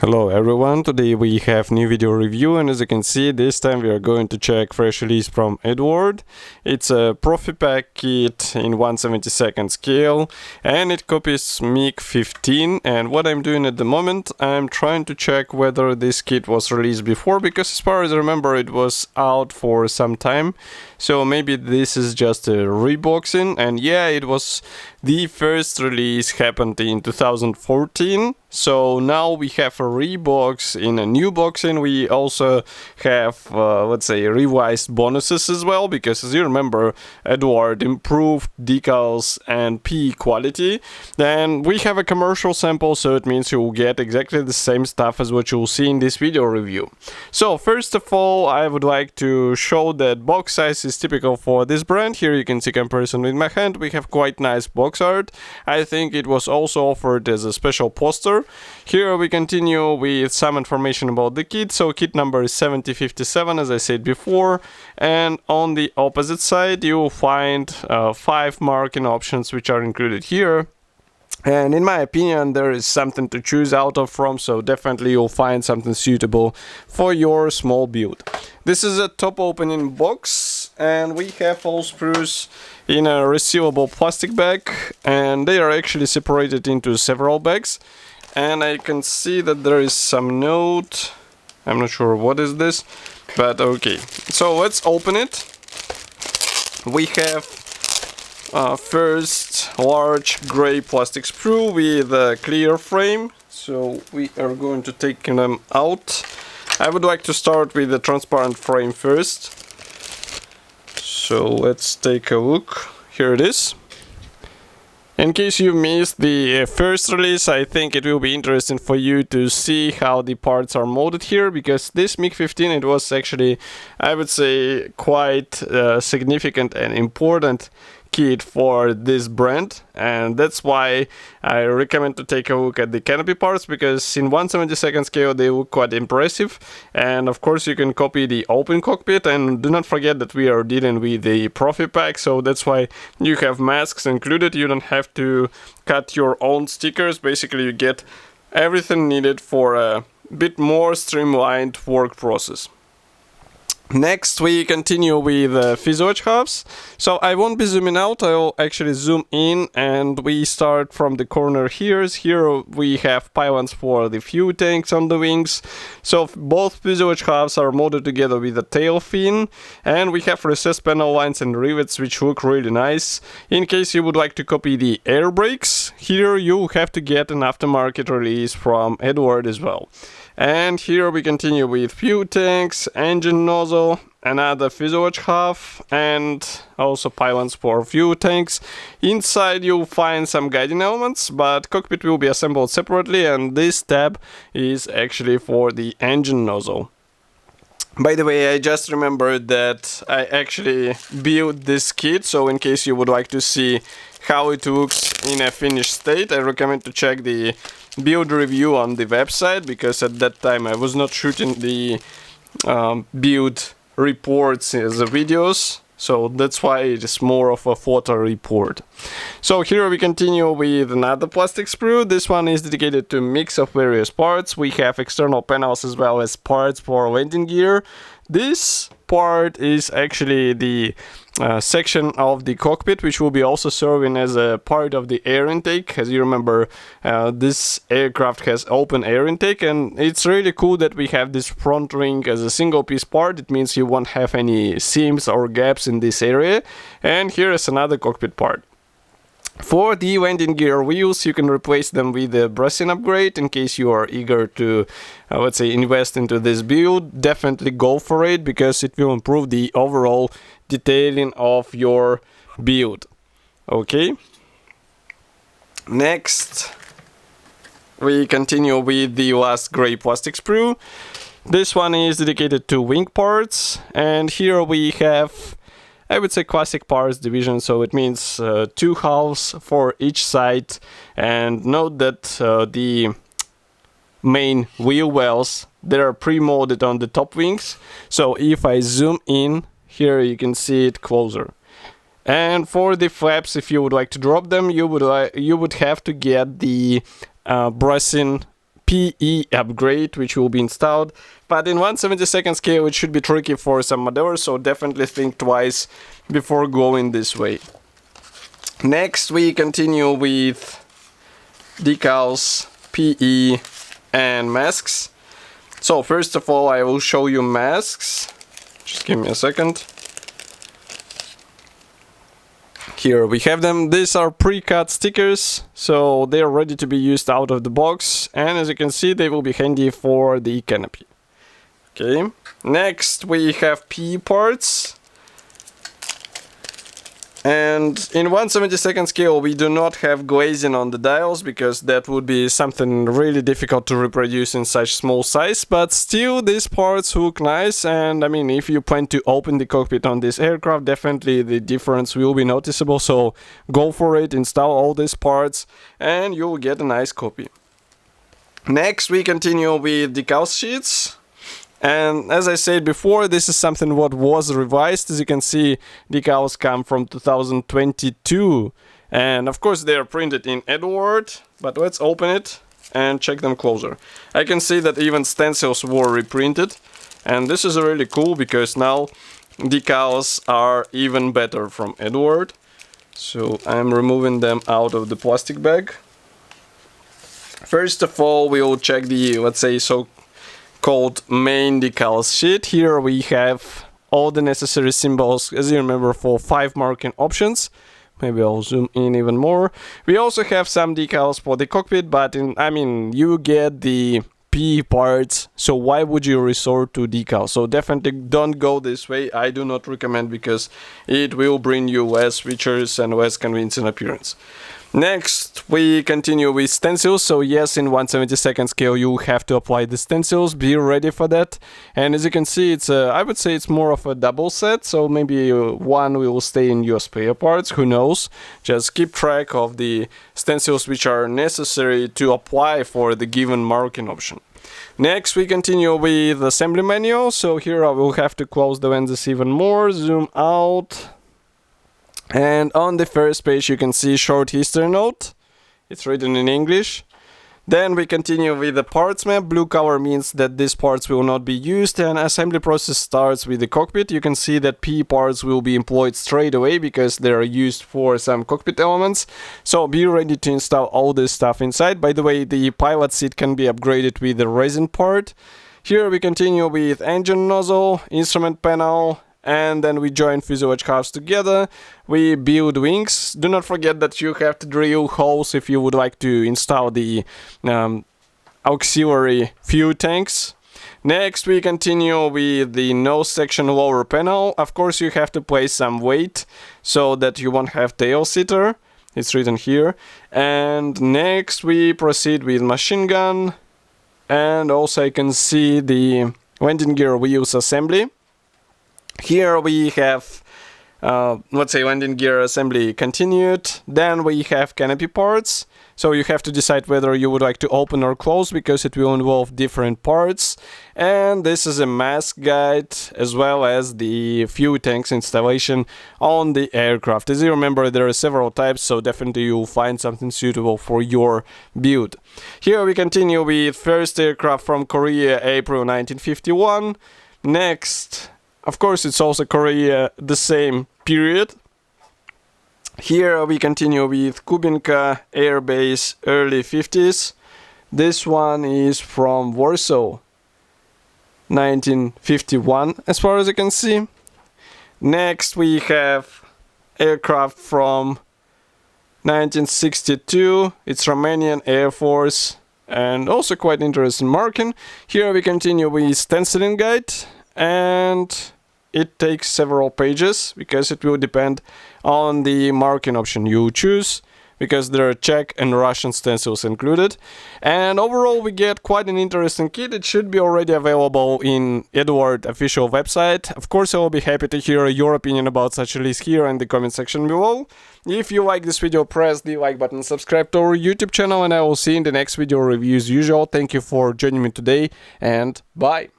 Hello everyone, today we have new video review, and as you can see, this time we are going to check fresh release from Eduard. It's a Profipack kit in 1/72 scale and it copies MiG-15, and what I'm doing at the moment, I'm trying to check whether this kit was released before, because as far as I remember it was out for some time, so maybe this is just a reboxing. And yeah, it was the first release happened in 2014. So now we have a rebox in a new boxing. We also have, let's say, revised bonuses as well, because as you remember, Eduard improved decals and P quality. Then we have a commercial sample, so it means you'll get exactly the same stuff as what you'll see in this video review. So first of all, I would like to show that box size is typical for this brand. Here you can see comparison with my hand. We have quite nice box art. I think it was also offered as a special poster. Here we continue with some information about the kit. So kit number is 7057, as I said before, and on the opposite side you'll find 5 marking options which are included here. And in my opinion, there is something to choose out of from, so definitely you'll find something suitable for your small build. This is a top opening box, and we have all screws in a resealable plastic bag, and they are actually separated into several bags. And I can see that there is some note. I'm not sure what is this, but okay. So let's open it. We have first large gray plastic sprue with a clear frame. So we are going to take them out. I would like to start with the transparent frame first. So let's take a look. Here it is. In case you missed the first release, I think it will be interesting for you to see how the parts are molded here, because this MiG-15, it was actually, I would say, quite significant and important kit for this brand, and that's why I recommend to take a look at the canopy parts, because in 1/72 scale they look quite impressive. And of course you can copy the open cockpit, and do not forget that we are dealing with the Profipack, so that's why you have masks included. You don't have to cut your own stickers. Basically you get everything needed for a bit more streamlined work process. Next we continue with fuselage halves. So I won't be zooming out, I'll actually zoom in, and we start from the corner here. Here we have pylons for the fuel tanks on the wings. So both fuselage halves are molded together with a tail fin, and we have recessed panel lines and rivets which look really nice. In case you would like to copy the air brakes, here you have to get an aftermarket release from Eduard as well. And here we continue with fuel tanks, engine nozzle, another fuselage half, and also pylons for fuel tanks. Inside you'll find some guiding elements, but cockpit will be assembled separately, and this tab is actually for the engine nozzle. By the way, I just remembered that I actually built this kit, so in case you would like to see how it looks in a finished state, I recommend to check the build review on the website, because at that time I was not shooting the build reports as videos, so that's why it is more of a photo report. So here we continue with another plastic sprue. This one is dedicated to a mix of various parts. We have external panels as well as parts for landing gear. This part is actually the section of the cockpit, which will be also serving as a part of the air intake. As you remember, this aircraft has open air intake, and it's really cool that we have this front ring as a single piece part. It means you won't have any seams or gaps in this area. And here is another cockpit part. For the landing gear wheels, you can replace them with a brushing upgrade. In case you are eager to, let's say, invest into this build, definitely go for it, because it will improve the overall detailing of your build. Okay. Next, we continue with the last gray plastic sprue. This one is dedicated to wing parts, and here we have, I would say, classic parts division, so it means 2 halves for each side. And note that the main wheel wells, they are pre-molded on the top wings, so if I zoom in, here you can see it closer. And for the flaps, if you would like to drop them, you would have to get the brushing PE upgrade, which will be installed. But in 1/72 scale, it should be tricky for some modelers, so definitely think twice before going this way. Next, we continue with Decals Pe and Masks. So first of all, I will show you masks. Just give me a second. Here we have them. These are pre-cut stickers, so they are ready to be used out of the box, and as you can see, they will be handy for the canopy. Okay, next we have P parts. And in 1/72 scale we do not have glazing on the dials, because that would be something really difficult to reproduce in such small size, but still these parts look nice, and I mean, if you plan to open the cockpit on this aircraft, definitely the difference will be noticeable, so go for it, install all these parts and you'll get a nice copy. Next we continue with Decal Sheets. And as I said before, this is something what was revised. As you can see, decals come from 2022. And of course they are printed in Eduard, but let's open it and check them closer. I can see that even stencils were reprinted. And this is really cool, because now decals are even better from Eduard. So I'm removing them out of the plastic bag. First of all, we will check the, let's say, called main decal sheet. Here we have all the necessary symbols, as you remember, for 5 marking options. Maybe I'll zoom in even more. We also have some decals for the cockpit, but you get the P parts, so why would you resort to decals? So definitely don't go this way. I do not recommend, because it will bring you less features and less convincing appearance. Next, we continue with stencils. So yes, in 1/72 scale you have to apply the stencils. Be ready for that. And as you can see, it's I would say it's more of a double set. So maybe one will stay in your spare parts. Who knows? Just keep track of the stencils which are necessary to apply for the given marking option. Next, we continue with assembly manual. So here I will have to close the lenses even more. Zoom out. And on the first page you can see short history note. It's written in English. Then we continue with the parts map. Blue color means that these parts will not be used, and assembly process starts with the cockpit. You can see that P parts will be employed straight away because they are used for some cockpit elements. So be ready to install all this stuff inside. By the way, the pilot seat can be upgraded with the resin part. Here we continue with engine nozzle, instrument panel, and then we join fuselage halves together. We build wings. Do not forget that you have to drill holes if you would like to install the auxiliary fuel tanks. Next, we continue with the nose section lower panel. Of course, you have to place some weight so that you won't have tail seater. It's written here. And next, we proceed with machine gun. And also, I can see the landing gear wheels assembly. Here we have, let's say, landing gear assembly continued. Then we have canopy parts. So you have to decide whether you would like to open or close, because it will involve different parts. And this is a mask guide, as well as the fuel tanks installation on the aircraft. As you remember, there are several types, so definitely you'll find something suitable for your build. Here we continue with first aircraft from Korea, April 1951. Next, of course, it's also Korea, the same period. Here we continue with Kubinka Air Base, early 50s. This one is from Warsaw, 1951, as far as you can see. Next we have aircraft from 1962. It's Romanian Air Force, and also quite interesting marking. Here we continue with stenciling guide, and it takes several pages because it will depend on the marking option you choose, because there are Czech and Russian stencils included. And overall we get quite an interesting kit. It should be already available in Eduard official website. Of course, I will be happy to hear your opinion about such a list here in the comment section below. If you like this video, press the like button, subscribe to our YouTube channel, and I will see you in the next video review as usual. Thank you for joining me today, and bye!